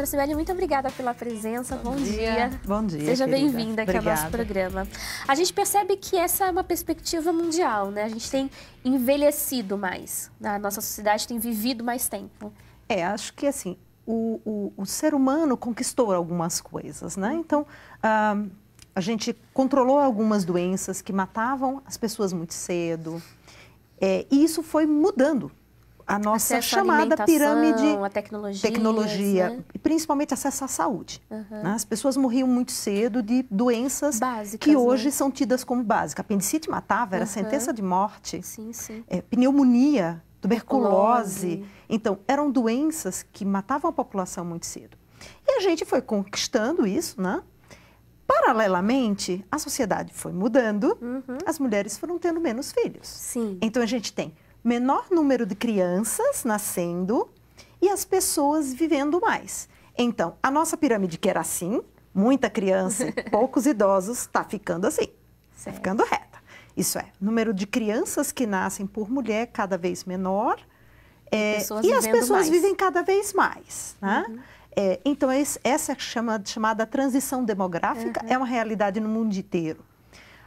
Doutora Cibele, muito obrigada pela presença. Bom dia. Bom dia, Seja bem-vinda aqui ao Obrigada. nosso programa. A gente percebe que essa é uma perspectiva mundial, né? A gente tem envelhecido mais, a nossa sociedade tem vivido mais tempo. Acho que assim, o ser humano conquistou algumas coisas, né? Então, a gente controlou algumas doenças que matavam as pessoas muito cedo, e isso foi mudando a nossa chamada pirâmide, a tecnologia, né? E principalmente acesso à saúde. Né? As pessoas morriam muito cedo de doenças básicas, que hoje né? são tidas como básicas. A apendicite matava, era sentença de morte. Sim, sim. Pneumonia, tuberculose. Então, eram doenças que matavam a população muito cedo. E a gente foi conquistando isso, né? Paralelamente, a sociedade foi mudando, as mulheres foram tendo menos filhos. Sim. Então, a gente tem menor número de crianças nascendo e as pessoas vivendo mais. Então, a nossa pirâmide, que era assim, muita criança e poucos idosos, está ficando assim, está ficando reta. Isso é, número de crianças que nascem por mulher cada vez menor e as pessoas vivem cada vez mais. Né? Então, essa chamada transição demográfica é uma realidade no mundo inteiro.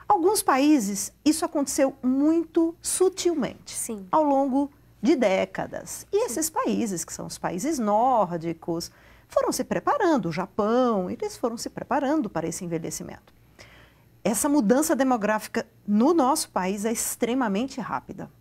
Alguns países, isso aconteceu muito sutilmente, ao longo de décadas. E esses países, que são os países nórdicos, foram se preparando, o Japão, eles foram se preparando para esse envelhecimento. Essa mudança demográfica no nosso país é extremamente rápida.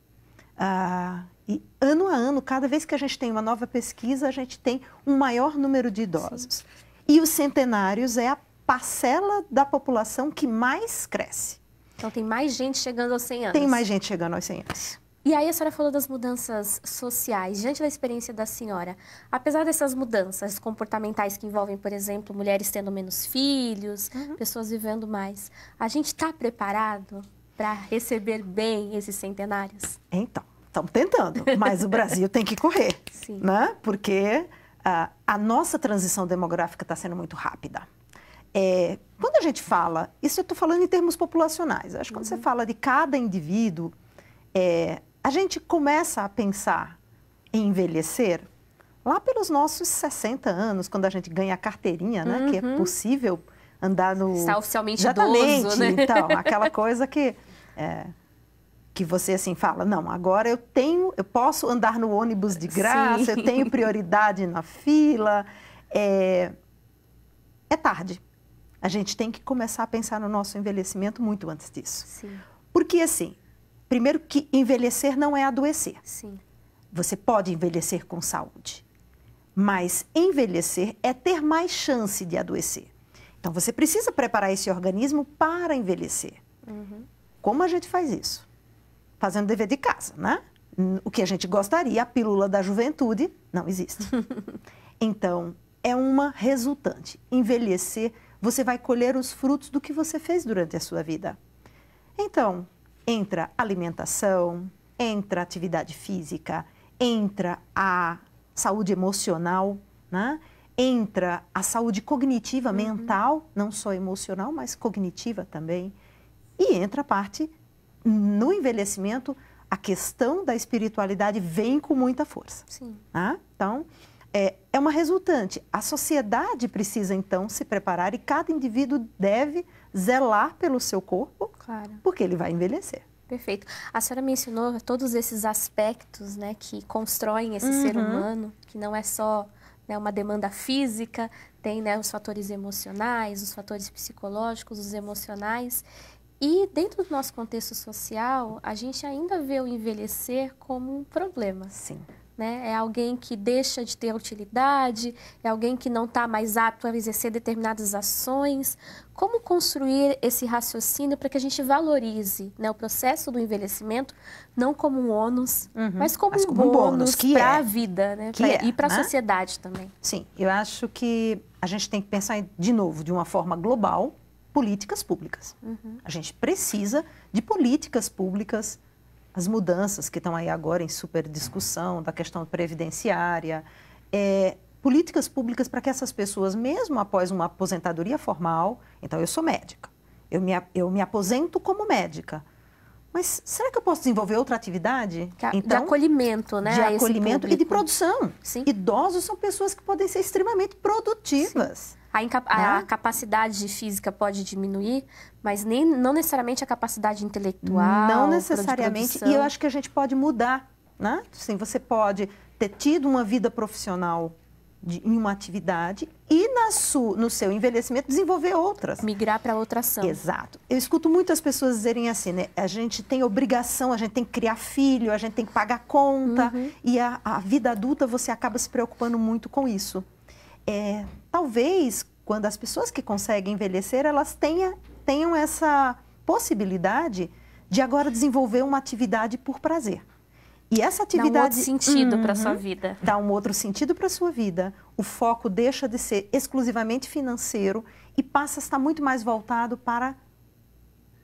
E ano a ano, cada vez que a gente tem uma nova pesquisa, a gente tem um maior número de idosos. E os centenários é a parcela da população que mais cresce. Então, tem mais gente chegando aos 100 anos. Tem mais gente chegando aos 100 anos. E aí, a senhora falou das mudanças sociais. Diante da experiência da senhora, apesar dessas mudanças comportamentais que envolvem, por exemplo, mulheres tendo menos filhos, pessoas vivendo mais, a gente está preparado para receber bem esses centenários? Então, estamos tentando, mas o Brasil tem que correr, né? Porque a nossa transição demográfica está sendo muito rápida. Quando a gente fala, isso eu estou falando em termos populacionais, acho que quando você fala de cada indivíduo, a gente começa a pensar em envelhecer lá pelos nossos 60 anos, quando a gente ganha a carteirinha, né? Que é possível andar no... Está oficialmente Exatamente, idoso, né? Então, aquela coisa que você assim fala, não, agora eu posso andar no ônibus de graça, eu tenho prioridade na fila, é tarde. A gente tem que começar a pensar no nosso envelhecimento muito antes disso. Porque, assim, primeiro que envelhecer não é adoecer. Você pode envelhecer com saúde, mas envelhecer é ter mais chance de adoecer. Então, você precisa preparar esse organismo para envelhecer. Como a gente faz isso? Fazendo dever de casa, né? O que a gente gostaria, a pílula da juventude, não existe. Então, é uma resultante. Envelhecer, você vai colher os frutos do que você fez durante a sua vida. Então, entra alimentação, entra atividade física, entra a saúde emocional, né? Entra a saúde cognitiva, mental, não só emocional, mas cognitiva também. E entra a parte, no envelhecimento, a questão da espiritualidade vem com muita força. Né? Então, é uma resultante. A sociedade precisa, então, se preparar e cada indivíduo deve zelar pelo seu corpo, porque ele vai envelhecer. Perfeito. A senhora mencionou todos esses aspectos, né, que constroem esse ser humano, que não é só, né, uma demanda física, tem, né, os fatores emocionais, os fatores psicológicos, os emocionais. E dentro do nosso contexto social, a gente ainda vê o envelhecer como um problema. Né? É alguém que deixa de ter utilidade, é alguém que não está mais apto a exercer determinadas ações. Como construir esse raciocínio para que a gente valorize, né, o processo do envelhecimento, não como um ônus, mas como um bônus para a vida, né? E para a sociedade também. Sim, eu acho que a gente tem que pensar, de novo, de uma forma global, políticas públicas. A gente precisa de políticas públicas. As mudanças que estão aí agora em super discussão, da questão previdenciária, políticas públicas para que essas pessoas, mesmo após uma aposentadoria formal, então eu sou médica, eu me aposento como médica, mas será que eu posso desenvolver outra atividade? De acolhimento, né? De acolhimento e de produção. Sim. Idosos são pessoas que podem ser extremamente produtivas. A capacidade física pode diminuir, mas não necessariamente a capacidade intelectual. Não necessariamente. E eu acho que a gente pode mudar, né? Assim, você pode ter tido uma vida profissional em uma atividade e no seu envelhecimento desenvolver outras. Migrar para outra ação. Exato. Eu escuto muitas pessoas dizerem assim, né? A gente tem obrigação, a gente tem que criar filho, a gente tem que pagar conta. E a vida adulta você acaba se preocupando muito com isso. Talvez, quando as pessoas que conseguem envelhecer, elas tenham essa possibilidade de agora desenvolver uma atividade por prazer. E essa atividade... Dá um outro sentido para a sua vida. Dá um outro sentido para a sua vida. O foco deixa de ser exclusivamente financeiro e passa a estar muito mais voltado para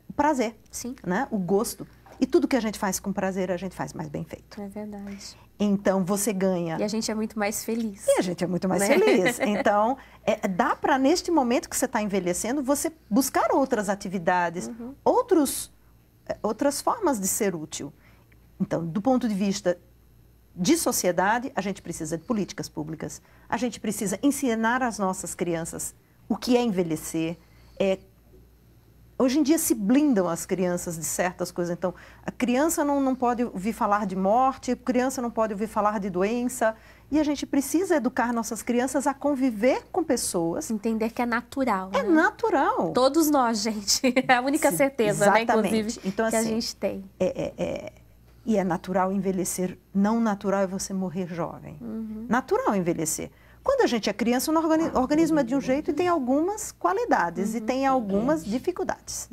o prazer, Sim. Né? O gosto. E tudo que a gente faz com prazer, a gente faz mais bem feito. É verdade. Então, você ganha... E a gente é muito mais feliz. E a gente é muito mais feliz. Então, dá para, neste momento que você está envelhecendo, você buscar outras atividades, outras formas de ser útil. Então, do ponto de vista de sociedade, a gente precisa de políticas públicas. A gente precisa ensinar às nossas crianças o que é envelhecer. Hoje em dia se blindam as crianças de certas coisas. Então, a criança não pode ouvir falar de morte, a criança não pode ouvir falar de doença. E a gente precisa educar nossas crianças a conviver com pessoas. Entender que é natural. É natural. Todos nós, gente. É a única certeza, né, inclusive, então, assim, que a gente tem. E é natural envelhecer. Não natural é você morrer jovem. Natural envelhecer. Quando a gente é criança, o organismo é de um jeito e tem algumas qualidades e tem algumas dificuldades.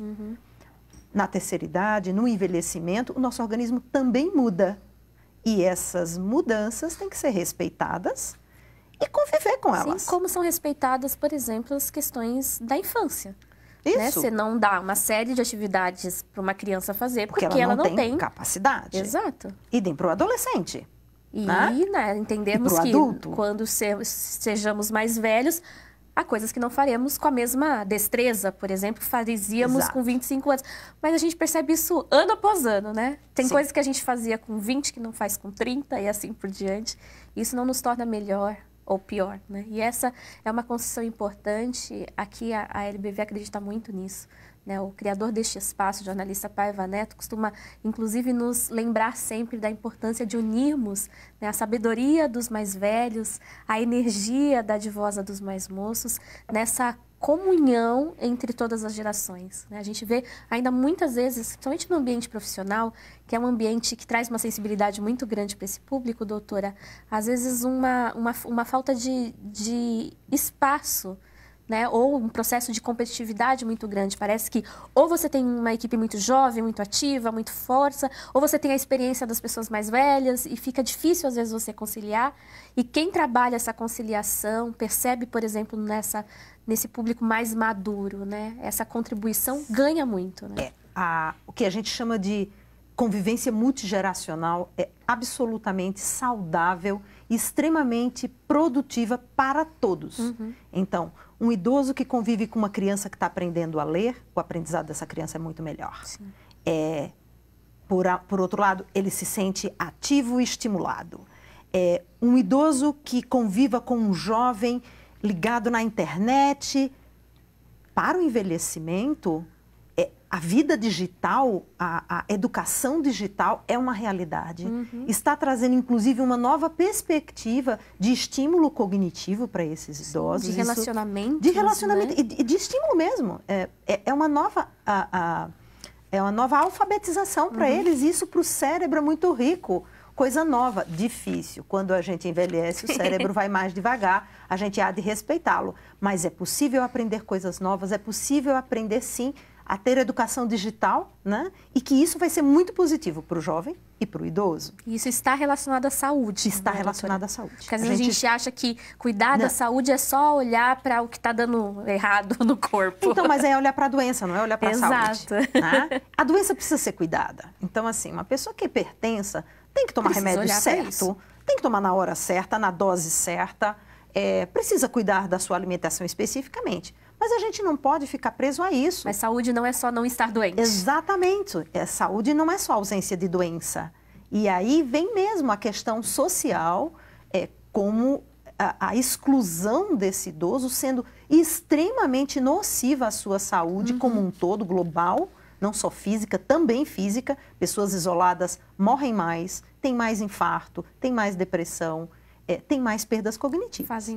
Na terceira idade, no envelhecimento, o nosso organismo também muda. E essas mudanças têm que ser respeitadas e conviver com elas. Sim, como são respeitadas, por exemplo, as questões da infância. Isso. Né? Você não dá uma série de atividades para uma criança fazer porque ela não tem capacidade. Exato. E nem para o adolescente. E né, entendemos que adulto. Quando sejamos mais velhos, há coisas que não faremos com a mesma destreza, por exemplo, fazíamos com 25 anos. Mas a gente percebe isso ano após ano, né? Tem coisas que a gente fazia com 20 que não faz com 30 e assim por diante. Isso não nos torna melhor ou pior, né? E essa é uma construção importante. Aqui a LBV acredita muito nisso. Né, o criador deste espaço, o jornalista Paiva Neto, costuma, inclusive, nos lembrar sempre da importância de unirmos, né, a sabedoria dos mais velhos, a energia dadivosa dos mais moços, nessa comunhão entre todas as gerações. Né? A gente vê ainda muitas vezes, principalmente no ambiente profissional, que é um ambiente que traz uma sensibilidade muito grande para esse público, doutora, às vezes uma falta de espaço, né? Ou um processo de competitividade muito grande. Parece que ou você tem uma equipe muito jovem, muito ativa, muito força, ou você tem a experiência das pessoas mais velhas e fica difícil, às vezes, você conciliar. E quem trabalha essa conciliação percebe, por exemplo, nesse público mais maduro, né? Essa contribuição ganha muito. Né? O que a gente chama de convivência multigeracional é absolutamente saudável e extremamente produtiva para todos. Então, um idoso que convive com uma criança que está aprendendo a ler, o aprendizado dessa criança é muito melhor. Por outro lado, ele se sente ativo e estimulado. Um idoso que conviva com um jovem ligado na internet, para o envelhecimento, a vida digital, a educação digital é uma realidade. Está trazendo, inclusive, uma nova perspectiva de estímulo cognitivo para esses idosos. De relacionamento. De relacionamento, né? e de estímulo mesmo. É uma nova alfabetização para eles. Isso para o cérebro é muito rico. Coisa nova, difícil. Quando a gente envelhece, o cérebro vai mais devagar, a gente há de respeitá-lo. Mas é possível aprender coisas novas, é possível aprender, sim, a ter educação digital, né? E que isso vai ser muito positivo para o jovem e para o idoso. Isso está relacionado à saúde. Está relacionado à saúde. Porque às vezes a gente acha que cuidar da saúde é só olhar para o que está dando errado no corpo. Então, mas é olhar para a doença, não é olhar para a saúde. Exato. Né? A doença precisa ser cuidada. Então, assim, uma pessoa que é hipertensa tem que tomar remédio certo, tem que tomar na hora certa, na dose certa, precisa cuidar da sua alimentação especificamente. Mas a gente não pode ficar preso a isso. Mas saúde não é só não estar doente. Exatamente. Saúde não é só ausência de doença. E aí vem mesmo a questão social, como a exclusão desse idoso sendo extremamente nociva à sua saúde como um todo, global, não só física, também física. Pessoas isoladas morrem mais, têm mais infarto, têm mais depressão, têm mais perdas cognitivas.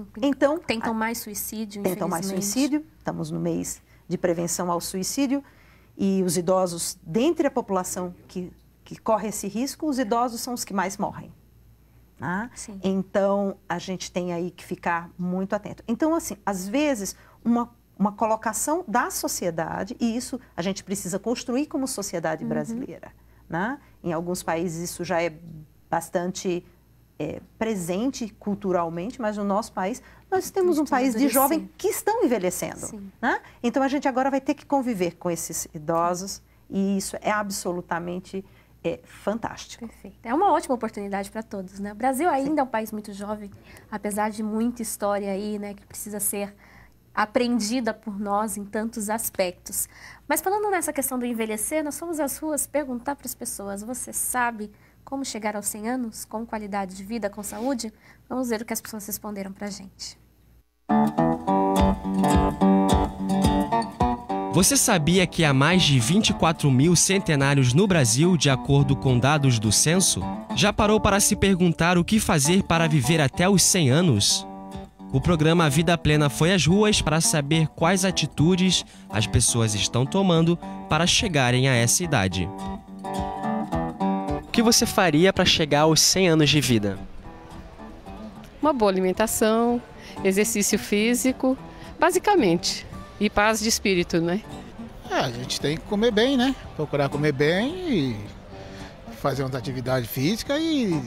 Tentam mais suicídio, Tentam mais suicídio. Estamos no mês de prevenção ao suicídio. E os idosos, dentre a população que corre esse risco, os idosos são os que mais morrem. Né? Então, a gente tem aí que ficar muito atento. Então, assim, às vezes, uma colocação da sociedade, e isso a gente precisa construir como sociedade brasileira. Né? Em alguns países isso já é bastante presente culturalmente, mas no nosso país nós temos um país de jovens que estão envelhecendo. Né? Então, a gente agora vai ter que conviver com esses idosos, e isso é absolutamente fantástico. Perfeito. É uma ótima oportunidade para todos, né? O Brasil ainda é um país muito jovem, apesar de muita história aí, né, que precisa ser aprendida por nós em tantos aspectos. Mas falando nessa questão do envelhecer, nós fomos às ruas perguntar para as pessoas: você sabe como chegar aos 100 anos com qualidade de vida, com saúde? Vamos ver o que as pessoas responderam para a gente. Você sabia que há mais de 24 mil centenários no Brasil, de acordo com dados do censo? Já parou para se perguntar o que fazer para viver até os 100 anos? O programa Vida Plena foi às ruas para saber quais atitudes as pessoas estão tomando para chegarem a essa idade. O que você faria para chegar aos 100 anos de vida? Uma boa alimentação, exercício físico, basicamente. E paz de espírito, né? A gente tem que comer bem, né? Procurar comer bem e fazer uma atividade física e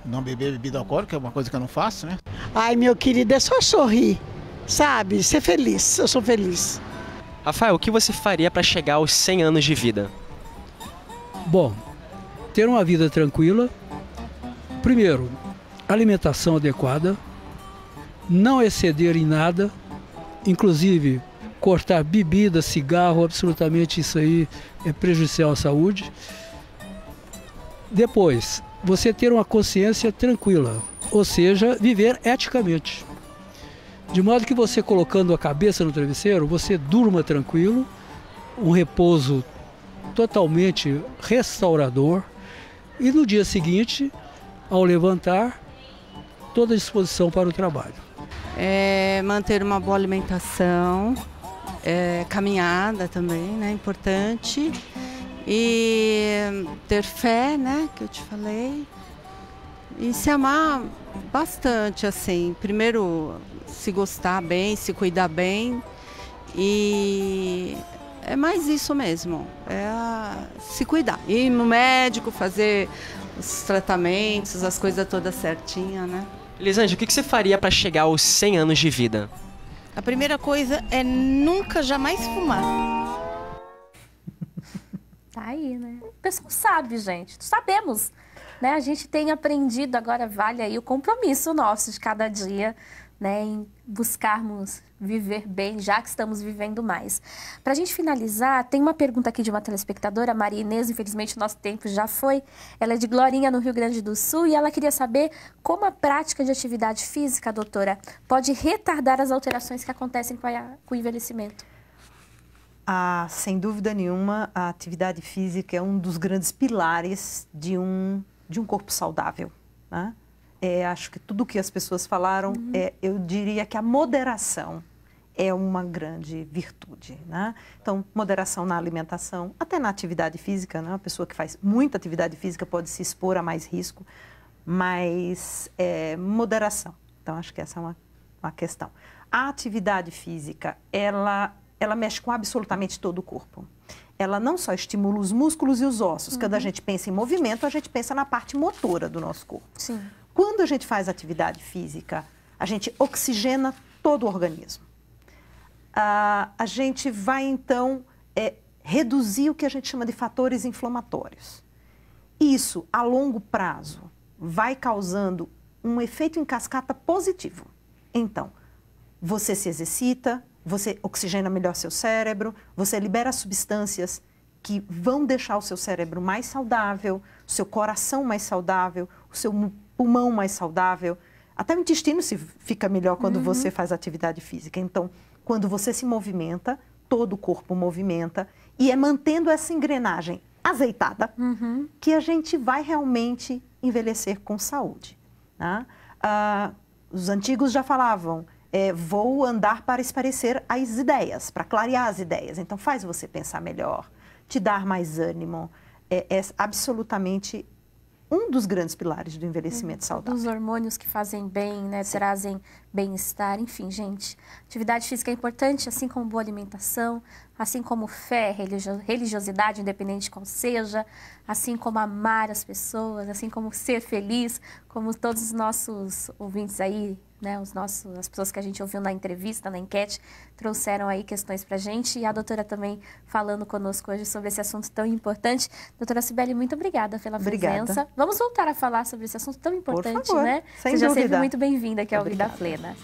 não beber bebida alcoólica, que é uma coisa que eu não faço, né? Ai, meu querido, é só sorrir, sabe? Ser feliz, eu sou feliz. Rafael, o que você faria para chegar aos 100 anos de vida? Bom, ter uma vida tranquila. Primeiro, alimentação adequada, não exceder em nada, inclusive cortar bebida, cigarro, absolutamente isso aí é prejudicial à saúde. Depois, você ter uma consciência tranquila, ou seja, viver eticamente. De modo que você colocando a cabeça no travesseiro, você durma tranquilo, um repouso totalmente restaurador, e no dia seguinte, ao levantar, toda a disposição para o trabalho. Manter uma boa alimentação, caminhada também, né, importante, e ter fé, né, que eu te falei, e se amar bastante, assim, primeiro se gostar bem, se cuidar bem, e é mais isso mesmo, se cuidar, ir no médico, fazer os tratamentos, as coisas todas certinhas, né. Elisângela, o que você faria para chegar aos 100 anos de vida? A primeira coisa é nunca, jamais fumar. Tá aí, né? O pessoal sabe, gente. Sabemos, né? A gente tem aprendido, agora vale aí o compromisso nosso de cada dia, né? Em buscarmos viver bem, já que estamos vivendo mais. Para a gente finalizar, tem uma pergunta aqui de uma telespectadora, Maria Inês, infelizmente o nosso tempo já foi. Ela é de Glorinha, no Rio Grande do Sul, e ela queria saber como a prática de atividade física, doutora, pode retardar as alterações que acontecem com o envelhecimento. Sem dúvida nenhuma, a atividade física é um dos grandes pilares de um corpo saudável, né? Acho que tudo que as pessoas falaram, eu diria que a moderação é uma grande virtude, né? Então, moderação na alimentação, até na atividade física, né? Uma pessoa que faz muita atividade física pode se expor a mais risco, mas moderação. Então, acho que essa é uma questão. A atividade física, ela mexe com absolutamente todo o corpo. Ela não só estimula os músculos e os ossos. Quando a gente pensa em movimento, a gente pensa na parte motora do nosso corpo. Sim. Quando a gente faz atividade física, a gente oxigena todo o organismo. A gente vai, então, reduzir o que a gente chama de fatores inflamatórios. Isso, a longo prazo, vai causando um efeito em cascata positivo. Então, você se exercita, você oxigena melhor seu cérebro, você libera substâncias que vão deixar o seu cérebro mais saudável, o seu coração mais saudável, o seu pulmão mais saudável. Até o intestino fica melhor quando você faz atividade física. Então, quando você se movimenta, todo o corpo movimenta, e é mantendo essa engrenagem azeitada que a gente vai realmente envelhecer com saúde. Tá? Os antigos já falavam, vou andar para esclarecer as ideias, para clarear as ideias. Então, faz você pensar melhor, te dar mais ânimo. É absolutamente um dos grandes pilares do envelhecimento saudável. Os hormônios que fazem bem, né, trazem bem-estar, enfim, gente. Atividade física é importante, assim como boa alimentação, assim como fé, religiosidade, independente de qual seja, assim como amar as pessoas, assim como ser feliz, como todos os nossos ouvintes aí, né, as pessoas que a gente ouviu na entrevista, na enquete, trouxeram aí questões pra gente, e a doutora também falando conosco hoje sobre esse assunto tão importante. Doutora Cibele, muito obrigada pela presença. Vamos voltar a falar sobre esse assunto tão importante, Por favor, né? sem Seja dúvida. sempre muito bem-vinda aqui ao Vida Plena.